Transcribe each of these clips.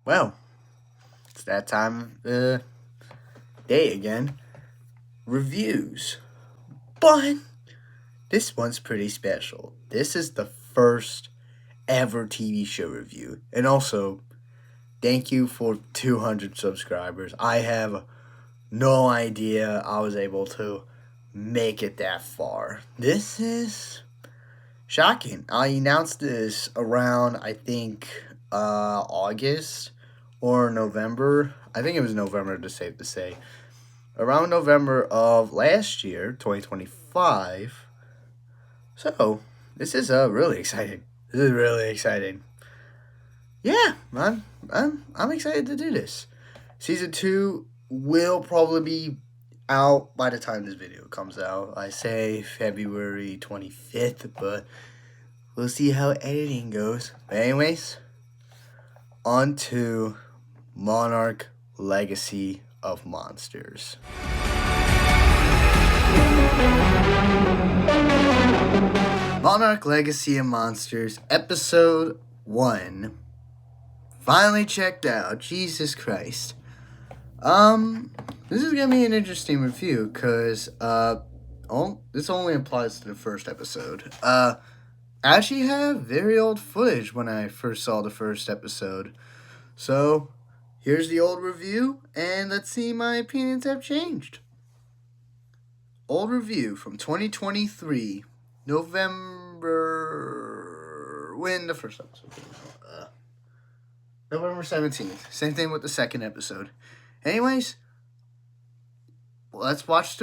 Well, it's that time of the day again. Reviews. But this one's pretty special. This is the first ever TV show review. And also, thank you for 200 subscribers. I have no idea I was able to make it that far. This is shocking. I announced this around, I think, August or November. I think it was November, to safe to say. Around November of last year, 2025. So, this is really exciting. This is really exciting. Yeah, I'm excited to do this. Season 2 will probably be out by the time this video comes out. I say February 25th, but we'll see how editing goes. But anyways, on to Monarch Legacy of Monsters. Monarch Legacy of Monsters, Episode 1. Finally checked out. Jesus Christ. This is gonna be an interesting review, because, this only applies to the first episode. I actually have very old footage when I first saw the first episode. So, here's the old review, and let's see if my opinions have changed. Old review from 2023, November, when the first episode came out. November 17th. Same thing with the second episode. Anyways, let's watch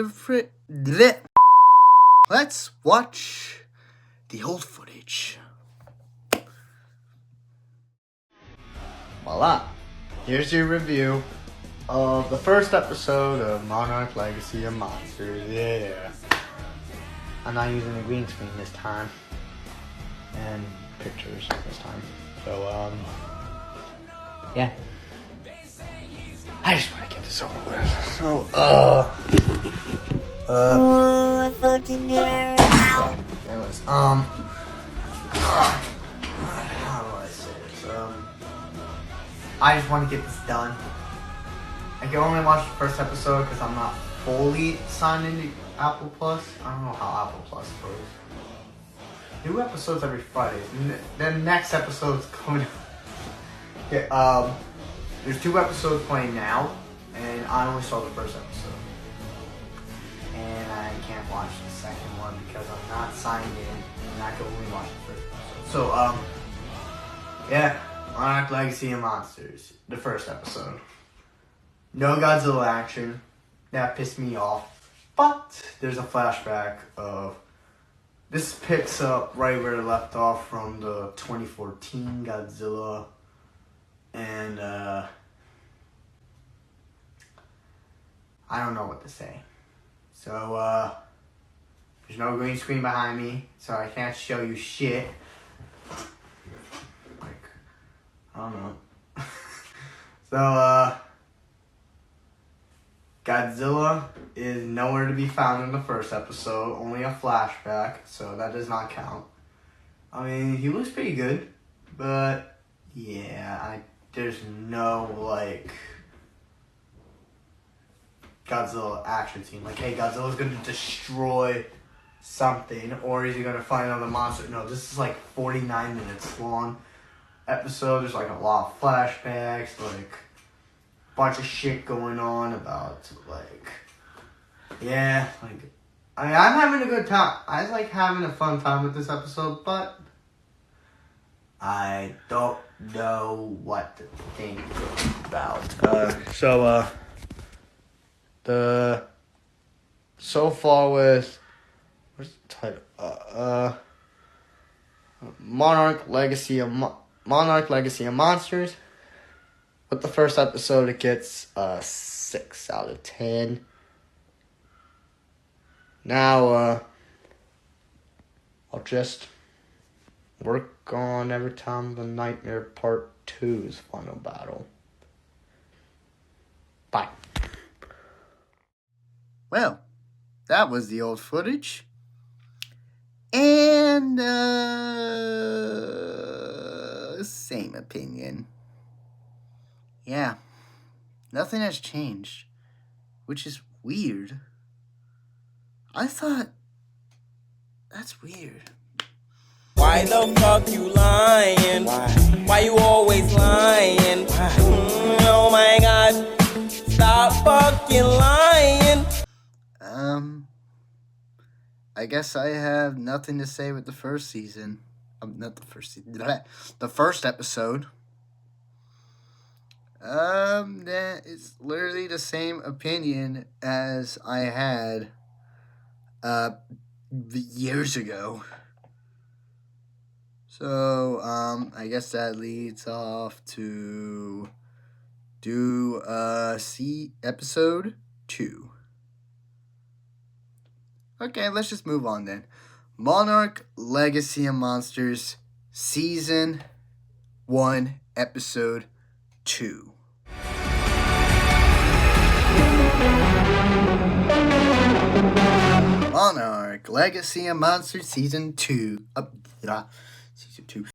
Let's watch the old footage. Voila. Here's your review of the first episode of Monarch Legacy of Monsters. Yeah. I'm not using the green screen this time. And pictures this time. So, yeah. I just want to get this over with. So, I fucking get it. Anyways, how do I say this? I just want to get this done. I can only watch the first episode because I'm not fully signed into Apple Plus. I don't know how Apple Plus works. New episodes every Friday. The next episode's coming. Okay, there's 2 episodes playing now, and I only saw the first episode. And I can't watch the second one because I'm not signed in, and I can only watch the first episode. So, yeah, Monarch Legacy of Monsters, the first episode. No Godzilla action. That pissed me off. But there's a flashback of... This picks up right where it left off from the 2014 Godzilla. And, I don't know what to say. So, there's no green screen behind me, so I can't show you shit. Like, I don't know. So, Godzilla is nowhere to be found in the first episode, only a flashback, so that does not count. I mean, he looks pretty good, but, yeah, there's no, like, Godzilla action scene. Like, hey, Godzilla's gonna destroy something, or is he gonna fight another monster? No, this is like 49 minutes long episode. There's like a lot of flashbacks, like bunch of shit going on about like, yeah, like I'm having a good time. I like having a fun time with this episode, but I don't know what to think about. So far with, what's the title? Monarch Legacy of Monsters. With the first episode, it gets a 6 out of 10. Now, I'll just work on every time the Nightmare Part 2's final battle. Bye. Well, that was the old footage. And, same opinion. Yeah, nothing has changed, which is weird. I thought that's weird. Why the fuck you lying? Why you always lying? Oh my god, stop fucking lying. I guess I have nothing to say with the first season. Not the first season. The first episode. That it's literally the same opinion as I had years ago. So, I guess that leads off to see episode 2. Okay, let's just move on then. Monarch Legacy of Monsters, Season 1, Episode 2. Monarch Legacy of Monsters, Season 2. Season 2.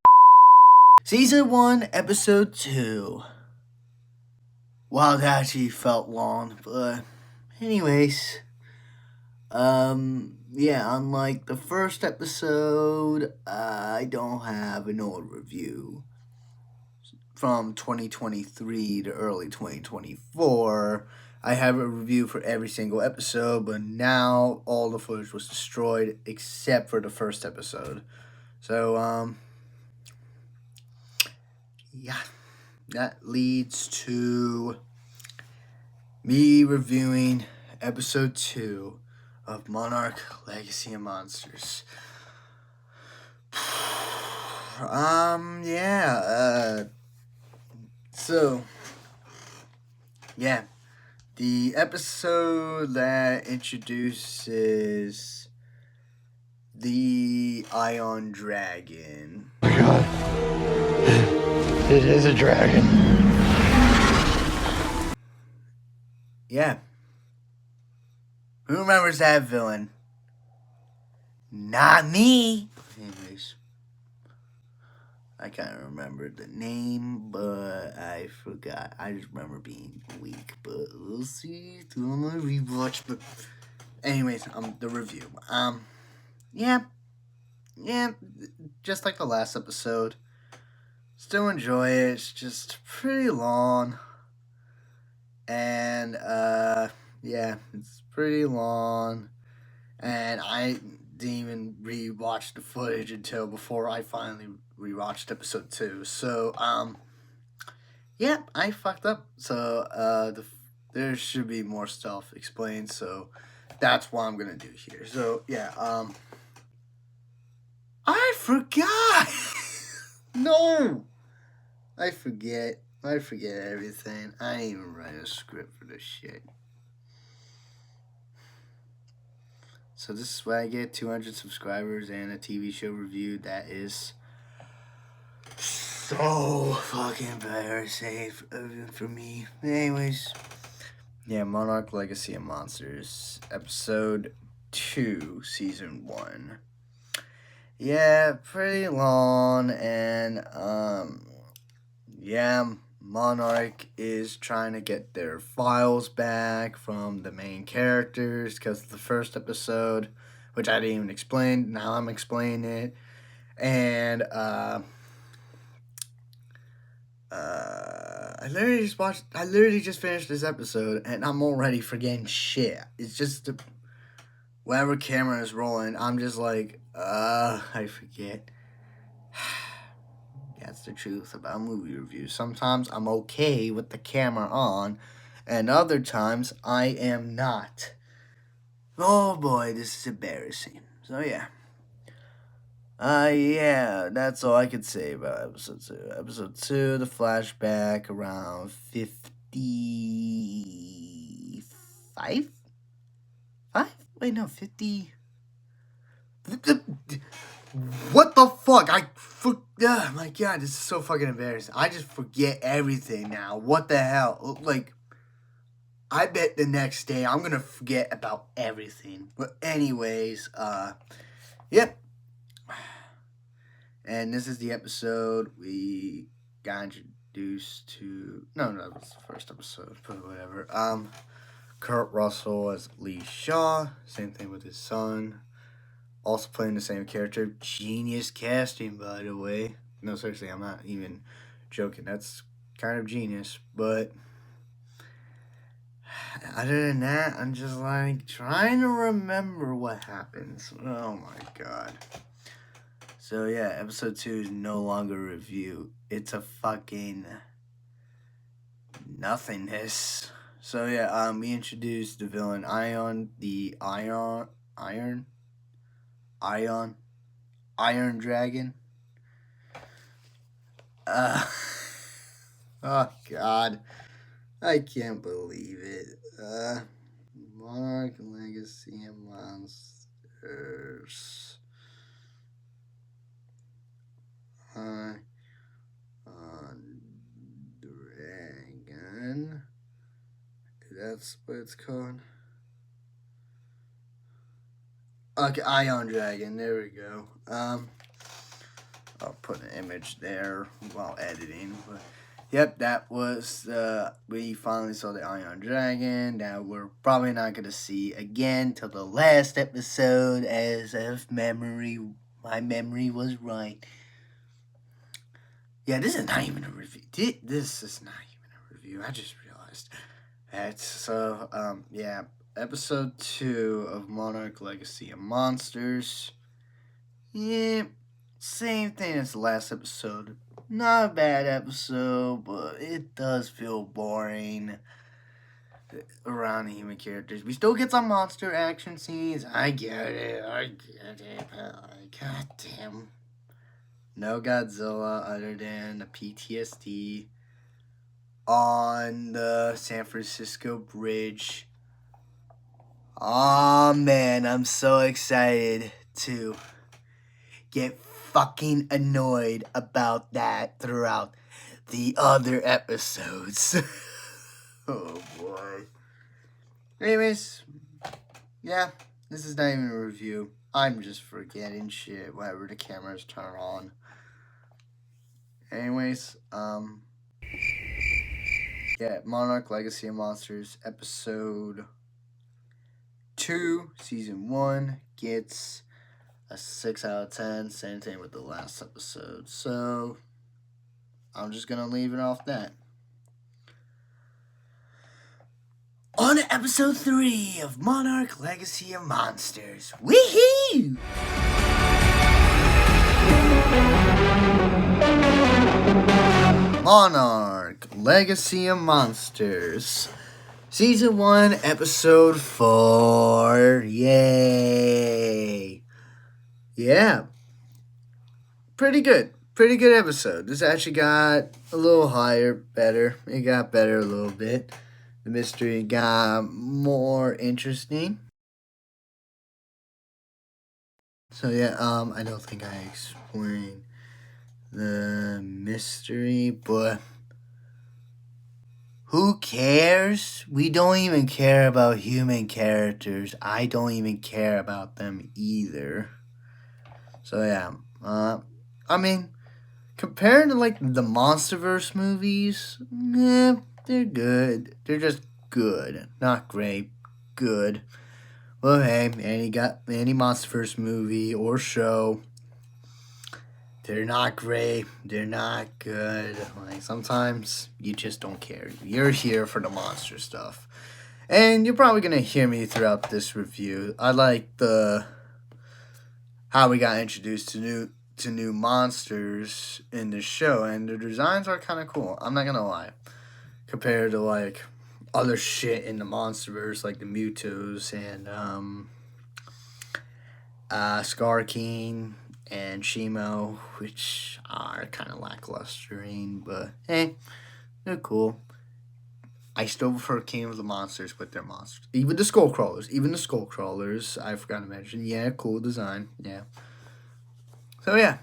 Season 1, Episode 2. Wow, that actually felt long, but anyways. Yeah, unlike the first episode, I don't have an old review from 2023 to early 2024. I have a review for every single episode, but now all the footage was destroyed except for the first episode. So, yeah, that leads to me reviewing episode 2 of Monarch Legacy of Monsters. The episode that introduces the Ion Dragon. Oh my god. It is a dragon. Yeah. Who remembers that villain? Not me. Anyways, I kind of remember the name, but I forgot. I just remember being weak, but we'll see through my rewatch. But anyways, the review. Yeah, just like the last episode. Still enjoy it. It's just pretty long, and yeah, it's pretty long, and I didn't even rewatch the footage until before I finally rewatched episode 2. So, yeah, I fucked up. So, there should be more stuff explained. So, that's what I'm gonna do here. So, yeah, I forgot. No, I forget. I forget everything. I didn't even write a script for this shit. So this is why I get 200 subscribers and a TV show review. That is so fucking embarrassing for me. Anyways, yeah, Monarch Legacy of Monsters, episode 2, season 1. Yeah, pretty long, and yeah, Monarch is trying to get their files back from the main characters because the first episode, which I didn't even explain, now I'm explaining it, and I literally just finished this episode, and I'm already forgetting shit. It's just whenever camera is rolling, I'm just like, I forget. That's the truth about movie reviews. Sometimes I'm okay with the camera on, and other times I am not. Oh boy, this is embarrassing. So yeah. Yeah, that's all I could say about episode 2. Episode 2, the flashback around 55? 5? Wait, no, 50... What the fuck? Oh my god, this is so fucking embarrassing. I just forget everything now. What the hell? Like, I bet the next day I'm gonna forget about everything. But anyways, yep. And this is the episode we got introduced to no, that was the first episode, but whatever. Kurt Russell as Lee Shaw. Same thing with his son. Also playing the same character. Genius casting, by the way. No, seriously, I'm not even joking. That's kind of genius. But other than that, I'm just like trying to remember what happens. Oh my god. So yeah, episode 2 is no longer a review. It's a fucking nothingness. So yeah, we introduced the villain Ion, the Iron Dragon. Oh god, I can't believe it. Monarch Legacy of Monsters. Dragon. That's what it's called. Okay, Ion Dragon. There we go. I'll put an image there while editing. But yep, that was we finally saw the Ion Dragon that we're probably not gonna see again till the last episode, as if my memory was right. Yeah, this is not even a review. This is not even a review. I just realized that. So yeah, episode 2 of Monarch Legacy of Monsters. Yeah, same thing as the last episode. Not a bad episode, but it does feel boring around the human characters. We still get some monster action scenes. I get it, but goddamn. No Godzilla other than the PTSD on the San Francisco Bridge. Oh man, I'm so excited to get fucking annoyed about that throughout the other episodes. Oh boy. Anyways, yeah, this is not even a review. I'm just forgetting shit whenever the cameras turn on. Anyways, yeah, Monarch Legacy of Monsters, episode 2, season 1 gets a 6 out of 10. Same thing with the last episode. So I'm just gonna leave it off that. On to episode 3 of Monarch Legacy of Monsters. Woohoo! Monarch Legacy of Monsters, season 1, episode 4. Yay! Yeah, pretty good episode. This actually got a little higher, better. It got better a little bit. The mystery got more interesting. So yeah, I don't think I explained the mystery, but who cares? We don't even care about human characters. I don't even care about them either. So yeah, I mean, compared to like the MonsterVerse movies, they're good. They're just good, not great, good. Well, hey, any MonsterVerse movie or show, they're not great. They're not good. Like, sometimes you just don't care. You're here for the monster stuff. And you're probably going to hear me throughout this review. I like how we got introduced to new monsters in the show. And the designs are kind of cool. I'm not going to lie. Compared to, like, other shit in the MonsterVerse, like the Mutos and Scar King and Shimo, which are kind of lacklustering, but hey, they're cool. I still prefer King of the Monsters with their monsters. Even the Skullcrawlers, I forgot to mention. Yeah, cool design. Yeah. So yeah,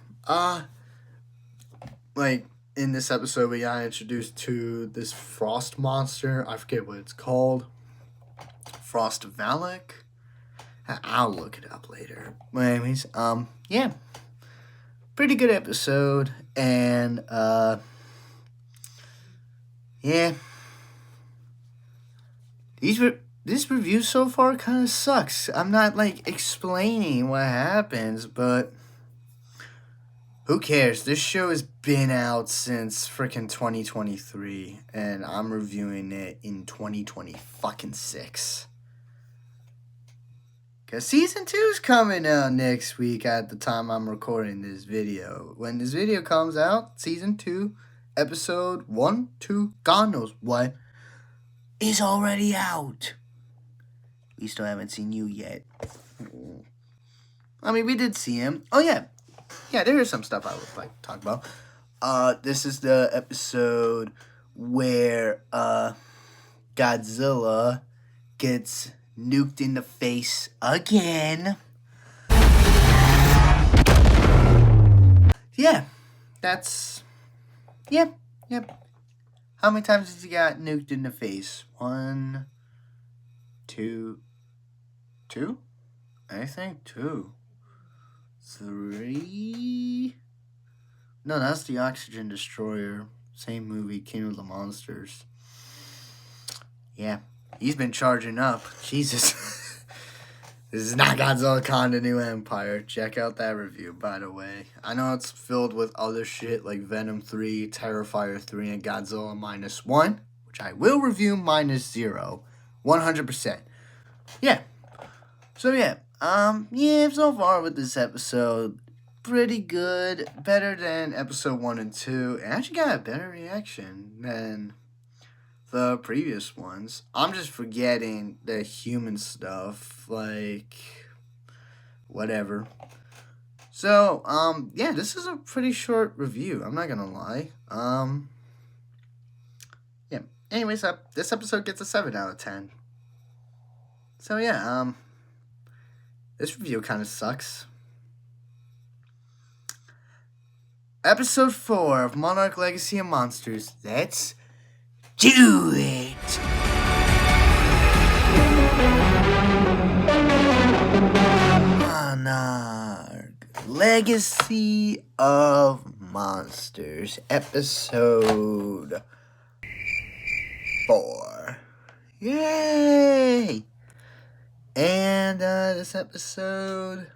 like in this episode, we got introduced to this frost monster. I forget what it's called. Frost Valak. I'll look it up later. But anyways, yeah. Pretty good episode, and Yeah. This review so far kind of sucks. I'm not like explaining what happens, but who cares? This show has been out since freaking 2023, and I'm reviewing it in 2026. Because season 2 is coming out next week at the time I'm recording this video. When this video comes out, season 2, episode 1, 2, God knows what, is already out. We still haven't seen you yet. I mean, we did see him. Oh, yeah. Yeah, there is some stuff I would like to talk about. This is the episode where Godzilla gets nuked in the face again. Yeah, that's... Yep. How many times has he got nuked in the face? 1, 2... 2? I think 2. 3... No, that's the Oxygen Destroyer. Same movie, King of the Monsters. Yeah, he's been charging up. Jesus. This is not Godzilla Kong the New Empire. Check out that review, by the way. I know it's filled with other shit like Venom 3, Terrifier 3, and Godzilla -1, which I will review -0. 100%. Yeah. So yeah, so far with this episode, pretty good. Better than episode 1 and 2. It actually got a better reaction than the previous ones. I'm just forgetting the human stuff, like, whatever. So, yeah, this is a pretty short review, I'm not gonna lie. Yeah, anyways, this episode gets a 7 out of 10. So, yeah, this review kind of sucks. Episode 4 of Monarch Legacy of Monsters. Let's do it! Monarch Legacy of Monsters. Episode 4. Yay! And this episode,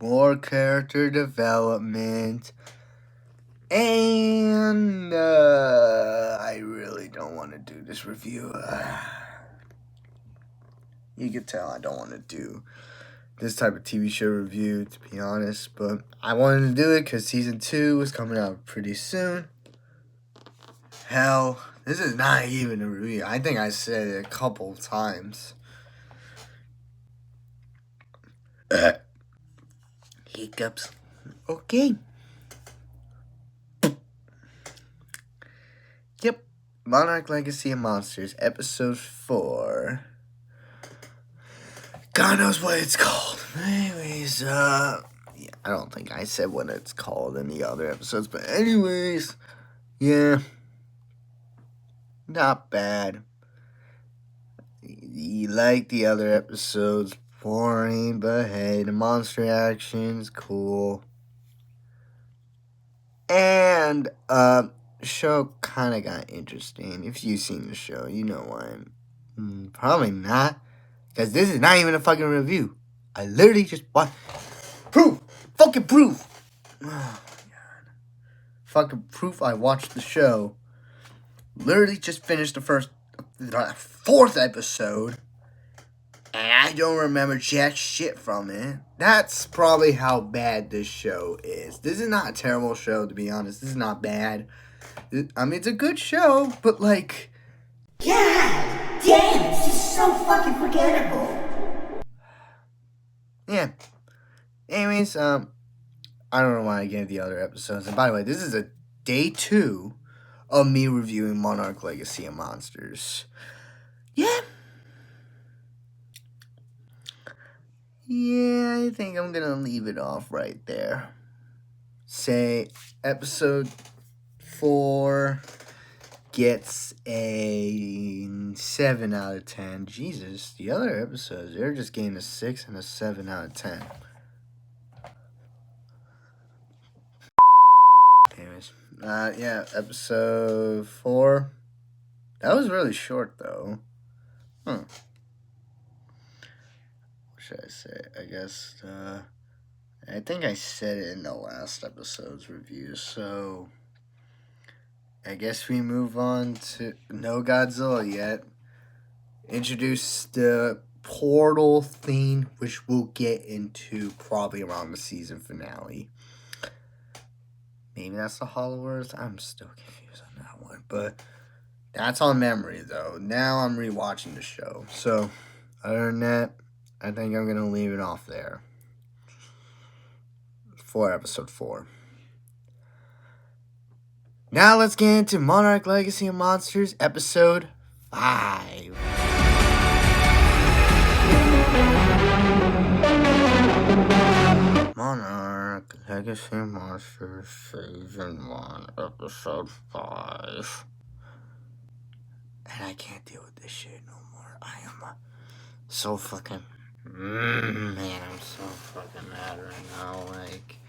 more character development, and I really don't want to do this review. You can tell I don't want to do this type of TV show review, to be honest, but I wanted to do it because season 2 is coming out pretty soon. Hell, this is not even a review. I think I said it a couple times. Hiccups. Okay. Yep. Monarch Legacy of Monsters, episode 4. God knows what it's called. Anyways, yeah, I don't think I said what it's called in the other episodes, but anyways, yeah. Not bad. You like the other episodes, boring, but hey, the monster action's cool. And, show kind of got interesting. If you've seen the show, you know why. Probably not, because this is not even a fucking review. I literally just watched. Proof! Fucking proof! Oh, my God. Fucking proof I watched the show. Literally just finished the 4th episode, and I don't remember jack shit from it. That's probably how bad this show is. This is not a terrible show, to be honest. This is not bad. I mean, it's a good show, but like, God damn, it's just so fucking forgettable. Yeah. Anyways, I don't know why I gave the other episodes. And by the way, this is a day 2 of me reviewing Monarch Legacy of Monsters. Yeah. Yeah, I think I'm gonna leave it off right there. Say episode 4 gets a 7 out of 10. Jesus, the other episodes, they're just getting a 6 and a 7 out of 10. Anyways, Yeah, episode 4. That was really short, though. What should I say? I guess, I think I said it in the last episode's review, so I guess we move on to no Godzilla yet. Introduce the portal thing, which we'll get into probably around the season finale. Maybe that's the Hollow Earth. I'm still confused on that one, but that's on memory though. Now I'm rewatching the show, so other than that, I think I'm gonna leave it off there for episode 4. Now let's get into Monarch Legacy of Monsters, episode 5. Monarch Legacy of Monsters, Season 1, Episode 5. And I can't deal with this shit no more. I am so fucking... man, I'm so fucking mad right now. Like,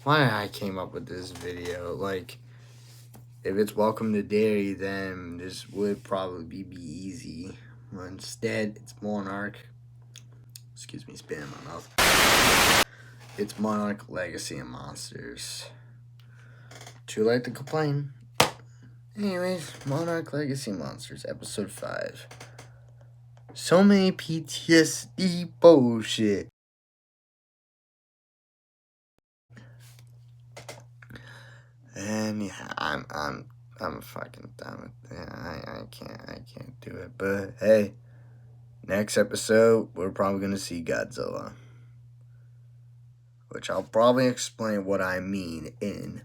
why I came up with this video? Like, if it's Welcome to Dairy, then this would probably be easy. But instead, it's Monarch. Excuse me, spit in my mouth. It's Monarch Legacy of Monsters. Too late to complain. Anyways, Monarch Legacy Monsters, episode 5. So many PTSD bullshit. And yeah, I'm fucking done with that. I can't do it. But hey, next episode we're probably gonna see Godzilla, which I'll probably explain what I mean in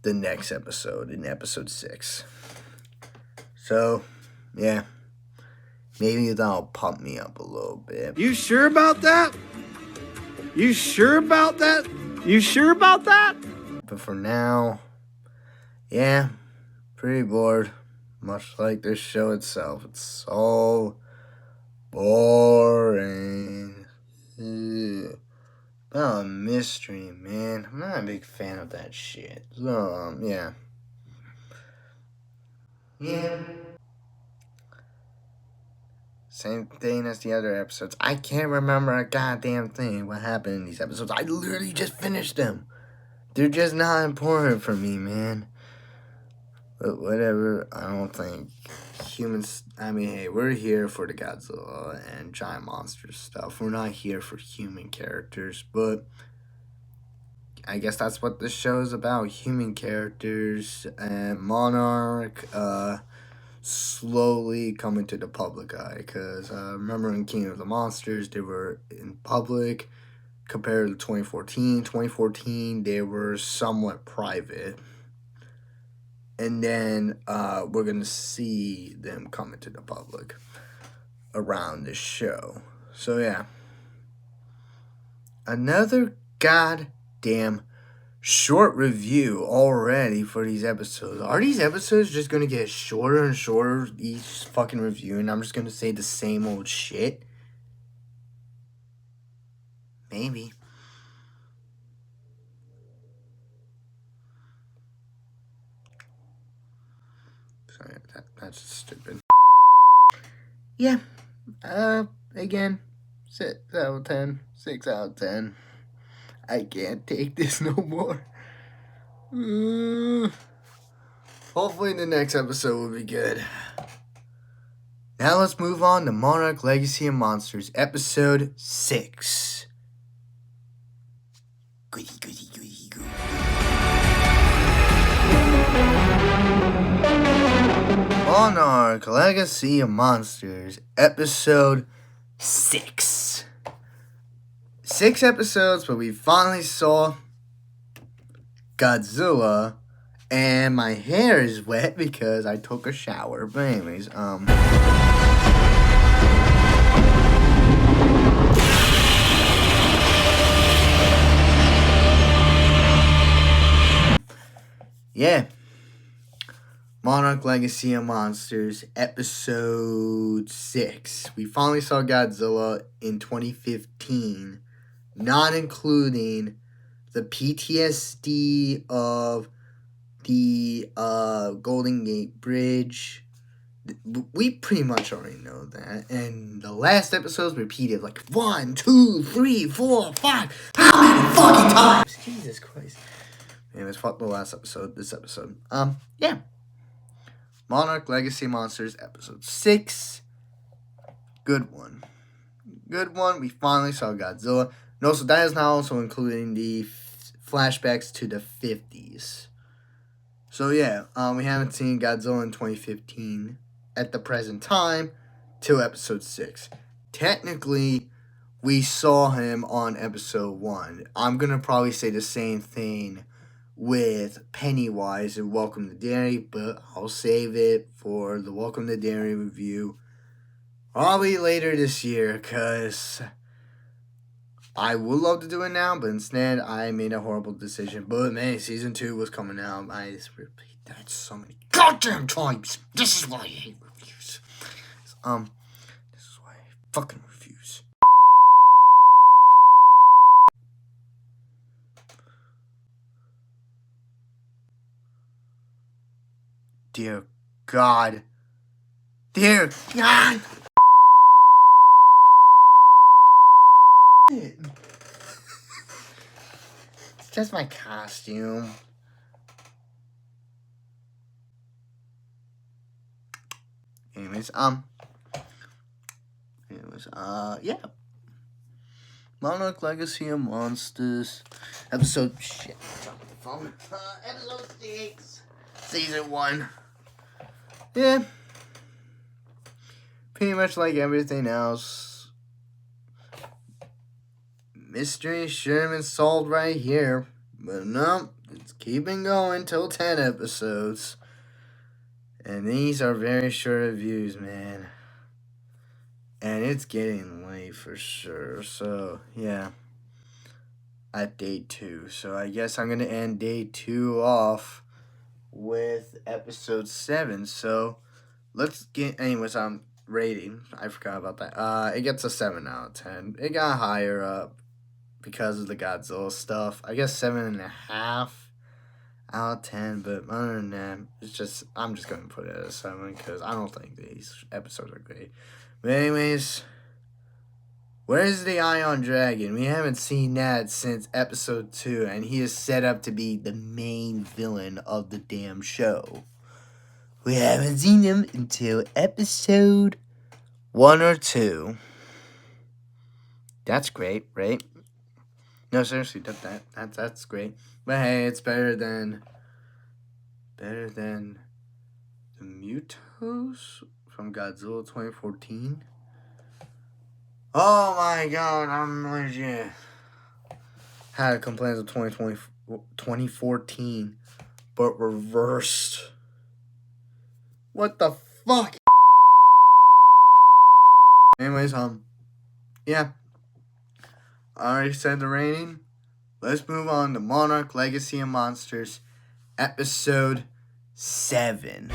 the next episode, in episode 6. So, yeah. Maybe that'll pump me up a little bit. You sure about that? You sure about that? You sure about that? But for now, yeah, pretty bored. Much like this show itself. It's so boring. Ugh. About a mystery, man. I'm not a big fan of that shit. So, yeah. Yeah. Same thing as the other episodes. I can't remember a goddamn thing what happened in these episodes. I literally just finished them. They're just not important for me, man. But whatever, I don't think humans... I mean, hey, we're here for the Godzilla and giant monster stuff. We're not here for human characters, but I guess that's what this show is about. Human characters and Monarch, slowly coming to the public eye, because remember in King of the Monsters they were in public compared to 2014 they were somewhat private, and then we're gonna see them coming to the public around this show. So yeah, another goddamn short review already for these episodes. Are these episodes just gonna get shorter and shorter each fucking review, and I'm just gonna say the same old shit? Maybe. Sorry, that's stupid. Yeah. Again, 6 out of 10. 6 out of 10. I can't take this no more. Hopefully the next episode will be good. Now let's move on to Monarch Legacy of Monsters, episode 6. Goody, goody, goody, goody. Monarch Legacy of Monsters, episode 6. 6 episodes, but we finally saw Godzilla, and my hair is wet because I took a shower. But anyways, yeah. Monarch Legacy of Monsters, episode 6. We finally saw Godzilla in 2015. Not including the PTSD of the Golden Gate Bridge. We pretty much already know that. And the last episode's repeated like 1, 2, 3, 4, 5. How many fucking times? Jesus Christ. Anyways, fuck the last episode. This episode. Yeah. Monarch Legacy Monsters episode 6. Good one. Good one. We finally saw Godzilla. No, so that is now also including the flashbacks to the 50s. So yeah, we haven't seen Godzilla in 2015 at the present time till episode 6. Technically, we saw him on episode 1. I'm gonna probably say the same thing with Pennywise and Welcome to Derry, but I'll save it for the Welcome to Derry review probably later this year, because I would love to do it now, but instead I made a horrible decision. But man, season 2 was coming out. I just repeat that so many goddamn times. This is why I hate reviews. This is why I fucking reviews. Dear God. Dear God. It's just my costume. Anyways, yeah. Monarch Legacy of Monsters. Episode episode 6. Season 1. Yeah. Pretty much like everything else. Mystery Sherman solved right here. But no, it's keeping going till 10 episodes. And these are very short reviews, man. And it's getting late for sure. So, yeah. At day 2. So, I guess I'm going to end day 2 off with episode 7. So, let's get... Anyways, rating. I forgot about that. It gets a 7 out of 10. It got higher up because of the Godzilla stuff. I guess 7.5 out of 10, but other than that, it's just, I'm just gonna put it at a 7 because I don't think these episodes are great. But anyways, where's the Ion Dragon? We haven't seen that since episode 2, and he is set up to be the main villain of the damn show. We haven't seen him until episode 1 or 2. That's great, right? No, seriously, that's great. But hey, it's better than the Mutos from Godzilla 2014. Oh my god, I'm legit had complaints of 2014, but reversed. What the fuck? Anyways, yeah. I already said the rating. Let's move on to Monarch Legacy of Monsters, episode 7.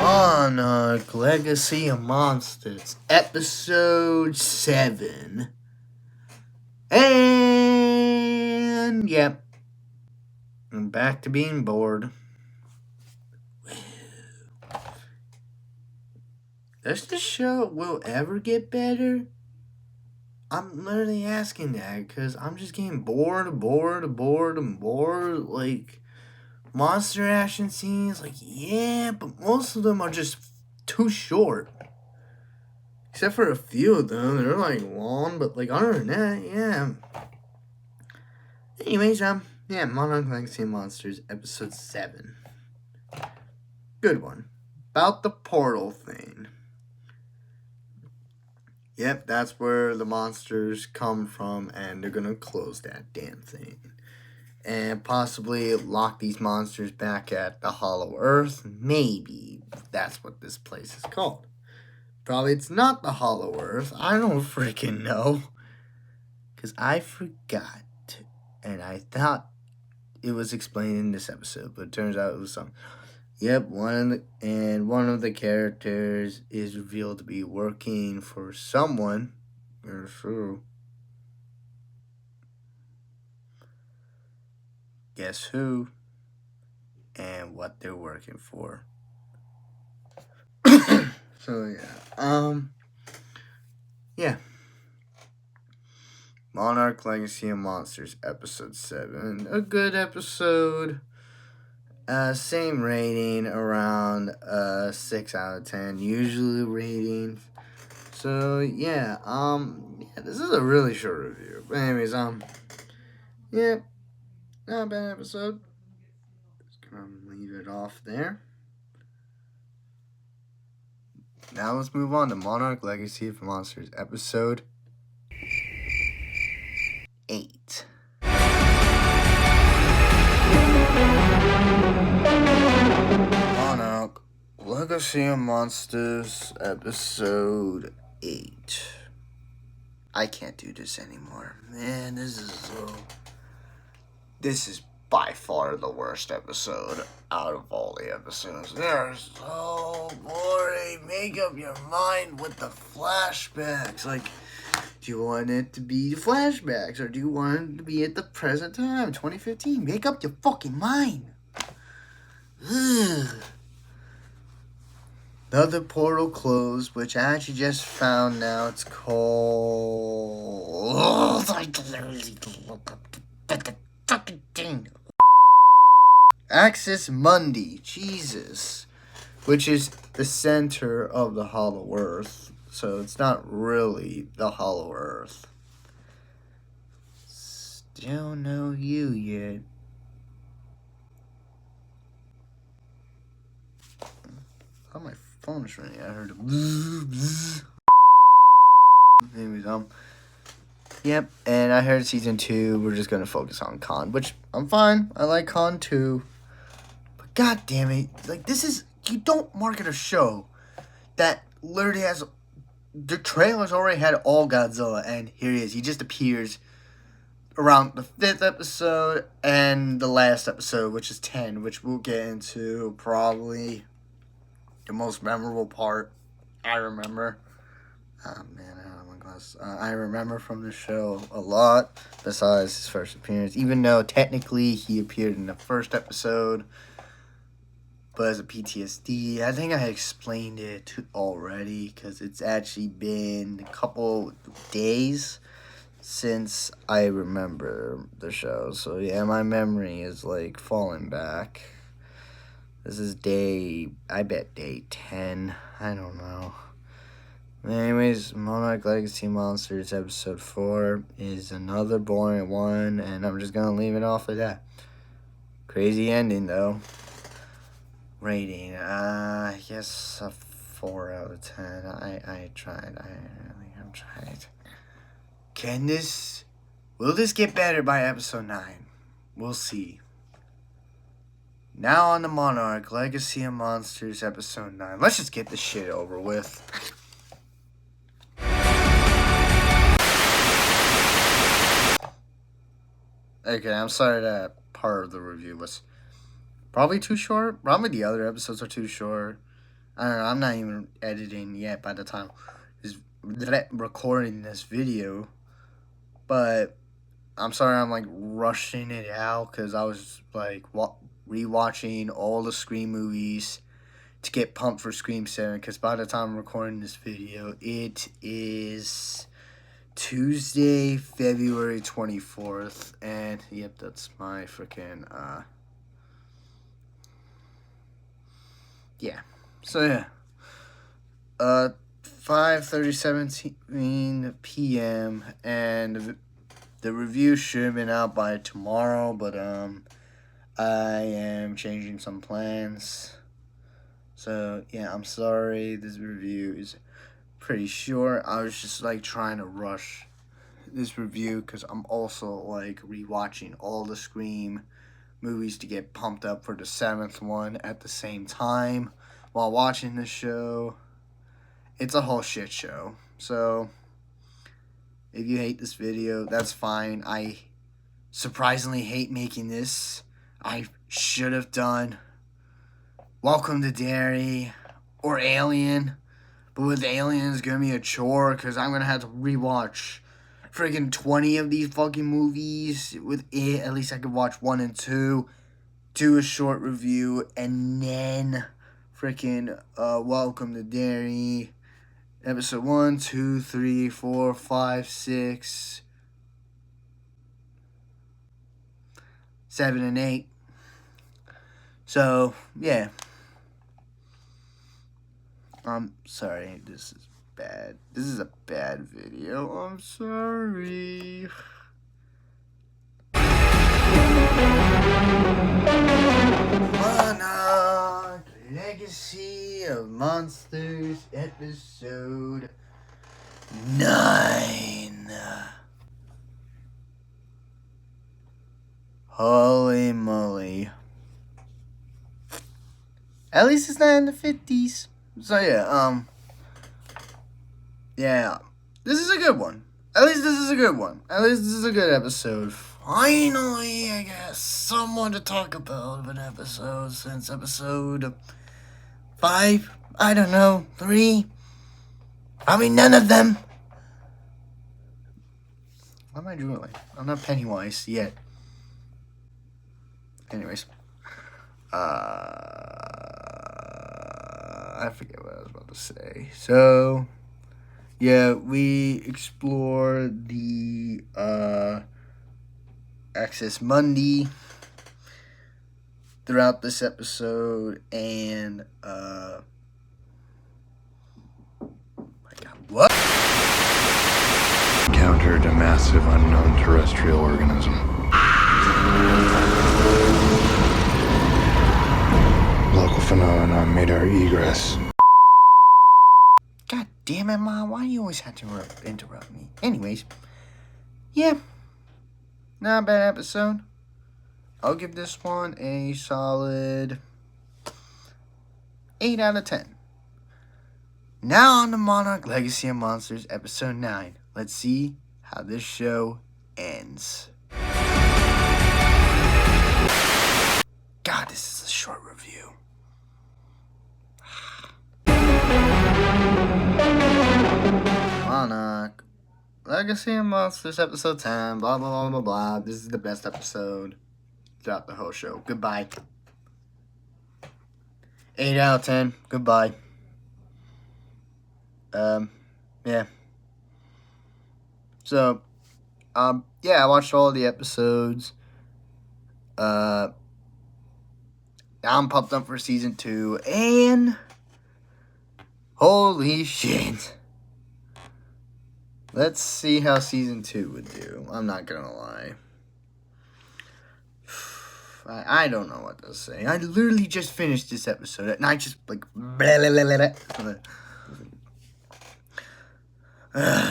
Monarch Legacy of Monsters, episode 7. And, yep. I'm back to being bored. Does the show will ever get better? I'm literally asking that because I'm just getting bored. Like, monster action scenes, like, yeah, but most of them are just too short. Except for a few of them, they're like long, but like other than that, yeah. Anyways, yeah, Monarch Legacy Monsters, episode 7. Good one. About the portal thing. Yep, that's where the monsters come from, and they're gonna close that damn thing. And possibly lock these monsters back at the Hollow Earth. Maybe that's what this place is called. Probably it's not the Hollow Earth. I don't freaking know. Because I forgot. And I thought it was explained in this episode, but it turns out it was something. Yep, one of the characters is revealed to be working for someone. Or so. guess who and what they're working for. So yeah. Monarch Legacy of Monsters, episode 7. A good episode. Same rating, around 6 out of 10. Usually ratings. So yeah, this is a really short review. But anyways, yeah, not a bad episode. Just gonna leave it off there. Now let's move on to Monarch Legacy of Monsters, episode 8. Monarch Legacy of Monsters, episode 8. I can't do this anymore. Man, this is by far the worst episode out of all the episodes. They're so boring. Make up your mind with the flashbacks. Like, do you want it to be flashbacks or do you want it to be at the present time, 2015? Make up your fucking mind. Ugh. Another portal closed, which I actually just found now. It's called... fucking thing. Axis Mundi, Jesus. Which is the center of the Hollow Earth. So it's not really the Hollow Earth. Still no you yet. Oh, my phone is ringing. I heard a bzz, bzz. Anyways, yep, and I heard season 2, we're just gonna focus on Khan, which I'm fine. I like Khan too. But god damn it, like, this is, you don't market a show that literally has, the trailers already had all Godzilla, and here he is. He just appears around the 5th episode and the last episode, which is 10, which we'll get into probably the most memorable part I remember. Oh man, I don't have my glasses. I remember from the show a lot, besides his first appearance, even though technically he appeared in the first episode, but as a PTSD, I think I explained it already, because it's actually been a couple days since I remember the show, so yeah, my memory is like falling back. This is day 10. I don't know. Anyways, Monarch Legacy Monsters episode 4 is another boring one, and I'm just gonna leave it off of that. Crazy ending though. Rating, I guess a 4 out of 10. I tried. I really have tried. Will this get better by episode 9? We'll see. Now on the Monarch Legacy of Monsters episode 9. Let's just get this shit over with. Okay, I'm sorry that part of the review was probably too short. Probably the other episodes are too short. I don't know, I'm not even editing yet by the time is recording this video. But I'm sorry I'm like rushing it out, because I was like rewatching all the Scream movies to get pumped for Scream 7, because by the time I'm recording this video, it is Tuesday, February 24th, and yep, that's my freaking, yeah, so yeah, 5:37 p.m., and the review should have been out by tomorrow, but, I am changing some plans, so yeah, I'm sorry, this review is pretty short. I was just like trying to rush this review, because I'm also like rewatching all the Scream movies to get pumped up for the 7th one at the same time while watching this show. It's a whole shit show, so if you hate this video, that's fine. I surprisingly hate making this. I should have done Welcome to Derry or Alien, but with Alien it's gonna be a chore, because I'm gonna have to rewatch friggin' 20 of these fucking movies with it. At least I could watch 1 and 2, do a short review, and then freaking Welcome to Derry, episode 1, 2, 3, 4, 5, 6, 7, and 8. So, yeah. I'm sorry, this is bad. This is a bad video. I'm sorry. Monarch, Legacy of Monsters, episode 9. Holy moly. At least it's not in the 50s. So yeah, yeah. This is a good one. At least this is a good one. At least this is a good episode. Finally, I guess, someone to talk about of an episode since episode 5. I don't know, 3. Probably none of them. What am I drooling? I'm not Pennywise yet. Anyways. I forget what I was about to say. So, yeah, we explore the Access Mundi throughout this episode, and my God, what? Encountered a massive unknown terrestrial organism. Local phenomenon made our egress. God damn it, Mom, why do you always have to interrupt me? Anyways, yeah, not a bad episode. I'll give this one a solid 8 out of 10. Now on to Monarch Legacy of Monsters, episode 9. Let's see how this show ends. God, this is a short review. Monarch Legacy of Monsters, episode 10, blah, blah, blah, blah, blah. This is the best episode throughout the whole show. Goodbye. 8 out of 10. Goodbye. Yeah. So, yeah, I watched all the episodes. Now I'm pumped up for season 2, and holy shit. Let's see how season 2 would do. I'm not gonna lie. I don't know what to say. I literally just finished this episode, and I just, like, blah, blah, blah, blah, blah.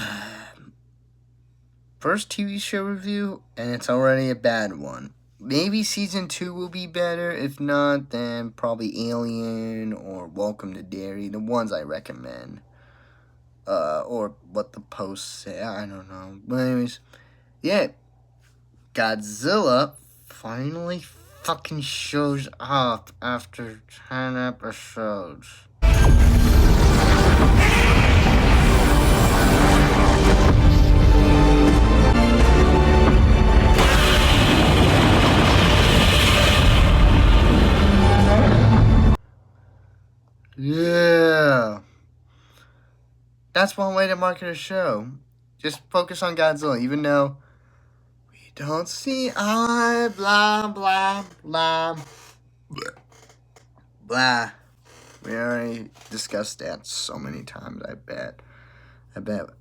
First TV show review, and it's already a bad one. Maybe season 2 will be better. If not, then probably Alien or Welcome to Derry, the ones I recommend. Or what the posts say, I don't know. But anyways, yeah, Godzilla finally fucking shows up after 10 episodes. Yeah. That's one way to market a show. Just focus on Godzilla, even though we don't see blah, blah, blah, blah. Blah. We already discussed that so many times, I bet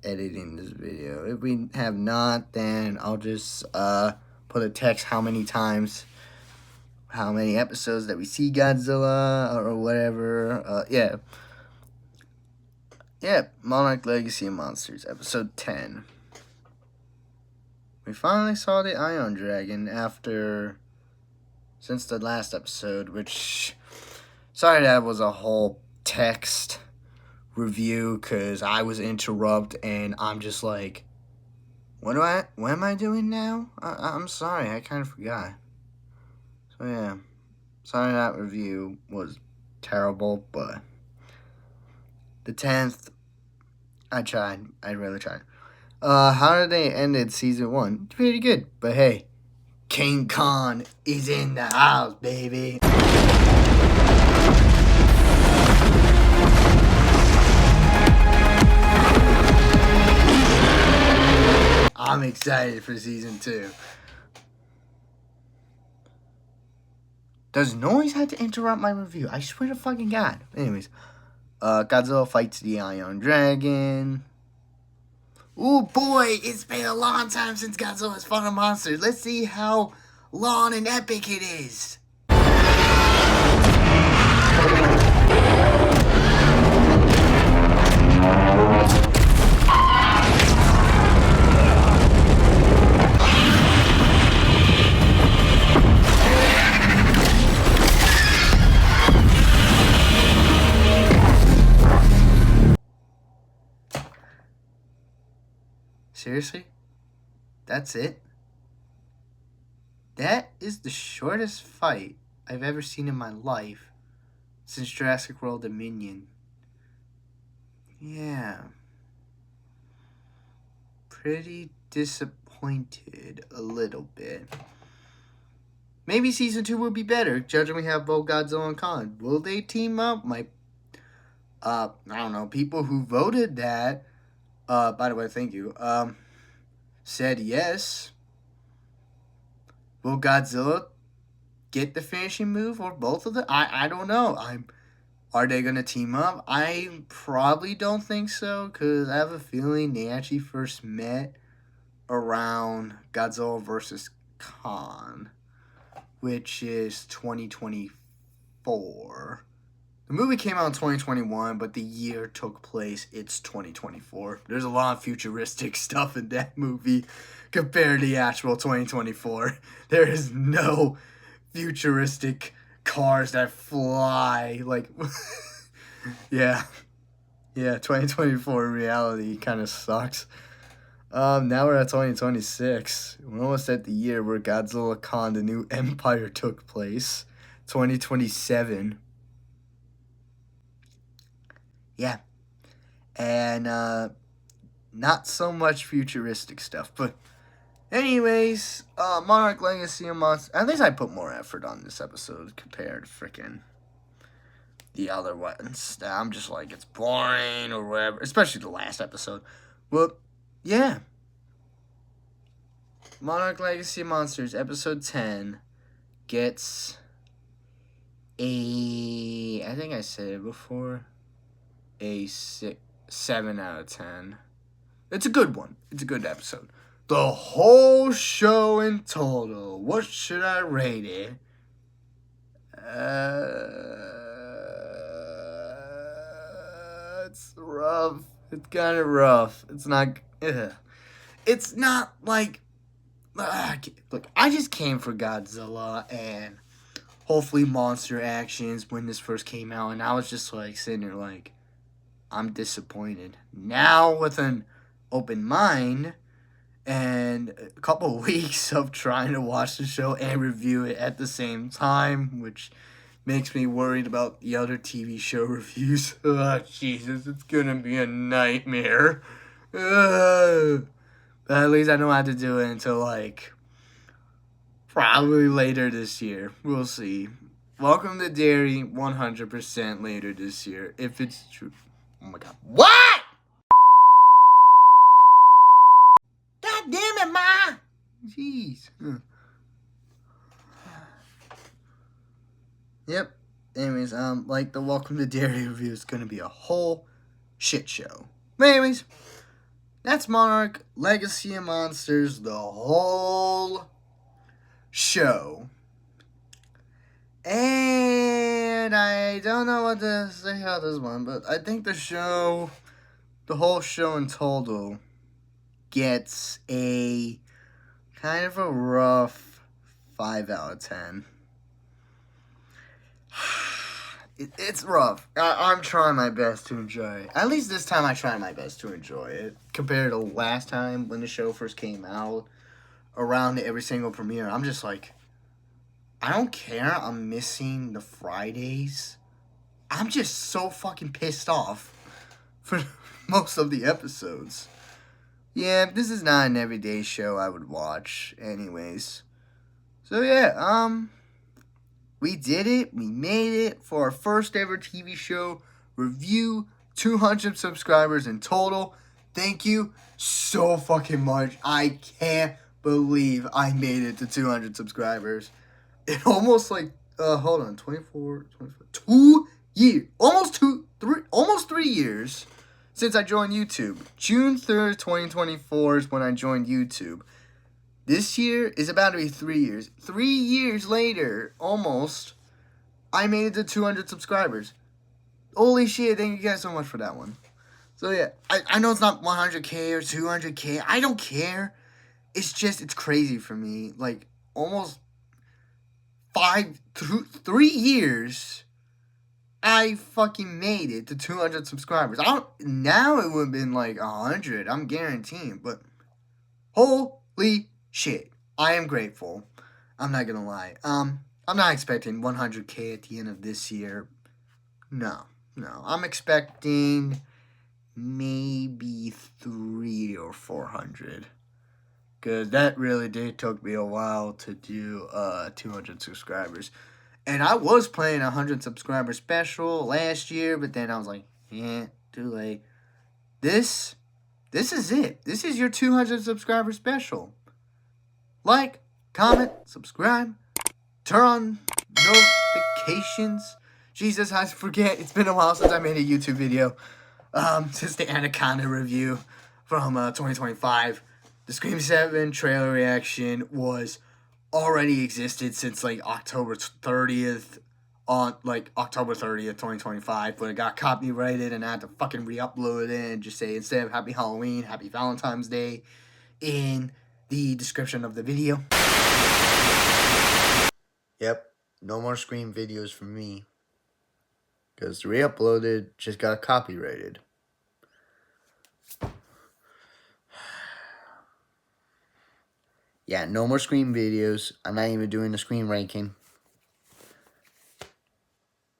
editing this video. If we have not, then I'll just put a text how many episodes that we see Godzilla or whatever. Yeah, Monarch Legacy of Monsters, episode 10. We finally saw the Ion Dragon since the last episode, which, sorry that was a whole text review, because I was interrupted, and I'm just like, what am I doing now? I'm sorry, I kind of forgot. So yeah, sorry that review was terrible, but the 10th, I tried. I really tried. How did they ended season 1? Pretty good. But hey, King Khan is in the house, baby. I'm excited for season 2. Does noise have to interrupt my review? I swear to fucking God. Anyways, Godzilla fights the Iron Dragon. Ooh, boy, it's been a long time since Godzilla's fought a monster. Let's see how long and epic it is. Seriously? That's it? That is the shortest fight I've ever seen in my life since Jurassic World Dominion. Yeah. Pretty disappointed a little bit. Maybe season 2 will be better, judging we have both Godzilla and Kong. Will they team up? I don't know, people who voted that, by the way, thank you, said yes. Will Godzilla get the finishing move or both of them? I don't know. Are they going to team up? I probably don't think so, because I have a feeling they actually first met around Godzilla vs. Kong, which is 2024. The movie came out in 2021, but the year took place, it's 2024. There's a lot of futuristic stuff in that movie compared to the actual 2024. There is no futuristic cars that fly. Like, yeah, 2024 reality kind of sucks. Now we're at 2026. We're almost at the year where Godzilla Kong, the New Empire took place. 2027. Yeah. And not so much futuristic stuff. But anyways, Monarch Legacy of Monsters. At least I put more effort on this episode compared to freaking the other ones. I'm just like, it's boring or whatever. Especially the last episode. Well, yeah. Monarch Legacy of Monsters, episode 10, gets a... I think I said it before. A 7 out of 10. It's a good one. It's a good episode. The whole show in total, what should I rate it? It's rough. It's kind of rough. It's not... It's not like... Look, I just came for Godzilla and hopefully Monster Actions when this first came out, and I was just like sitting there like, I'm disappointed. Now with an open mind and a couple of weeks of trying to watch the show and review it at the same time, which makes me worried about the other TV show reviews. Oh, Jesus, it's gonna be a nightmare. But at least I don't have to do it until like probably later this year. We'll see. Welcome to Dairy 100% later this year, if it's true. Oh my God. What? God damn it, Ma! Jeez. Yep. Anyways, like the Welcome to Dairy review is gonna be a whole shit show. But anyways, that's Monarch Legacy of Monsters, the whole show. And I don't know what to say about this one, but I think the whole show in total gets a kind of a rough 5 out of 10. It's rough. I'm trying my best to enjoy it. At least this time I tried my best to enjoy it. Compared to last time when the show first came out, around every single premiere, I'm just like, I don't care. I'm missing the Fridays. I'm just so fucking pissed off for most of the episodes. yeah, this is not an everyday show I would watch anyways. So yeah, we did it. We made it for our first ever TV show review. 200 subscribers in total. Thank you so fucking much. I can't believe I made it to 200 subscribers. It almost like, hold on, 24, 2 years. Almost 3 years since I joined YouTube. June 3rd, 2024 is when I joined YouTube. This year is about to be 3 years. 3 years later, almost, I made it to 200 subscribers. Holy shit, thank you guys so much for that one. So yeah, I know it's not 100K or 200K. I don't care. It's just, it's crazy for me. Like, almost 3 years, I fucking made it to 200 subscribers. Now it would have been like 100, I'm guaranteeing. But, holy shit, I am grateful. I'm not gonna lie. I'm not expecting 100K at the end of this year. No. I'm expecting maybe 300 or 400. Because that really did took me a while to do 200 subscribers. And I was playing a 100 subscriber special last year, but then I was like, too late. This is it. This is your 200 subscriber special. Like, comment, subscribe, turn on notifications. Jesus, I forget. It's been a while since I made a YouTube video. Since the Anaconda review from 2025. The Scream 7 trailer reaction was already existed since like October 30th, 2025, but it got copyrighted and I had to fucking re-upload it and just say, instead of Happy Halloween, Happy Valentine's Day in the description of the video. Yep, no more Scream videos from me. Because the re-uploaded just got copyrighted. Yeah, no more Scream videos. I'm not even doing the Scream ranking.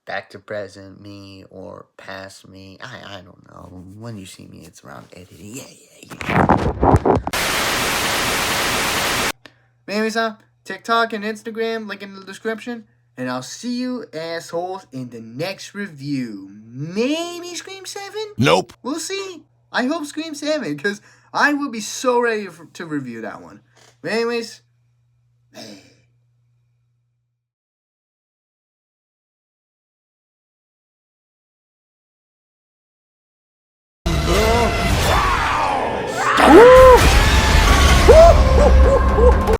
Back to present me or past me. I don't know. When you see me, it's around editing. Yeah. Anyways, TikTok and Instagram, link in the description. And I'll see you assholes in the next review. Maybe Scream 7? Nope. We'll see. I hope Scream 7, because I will be so ready to review that one. But anyways,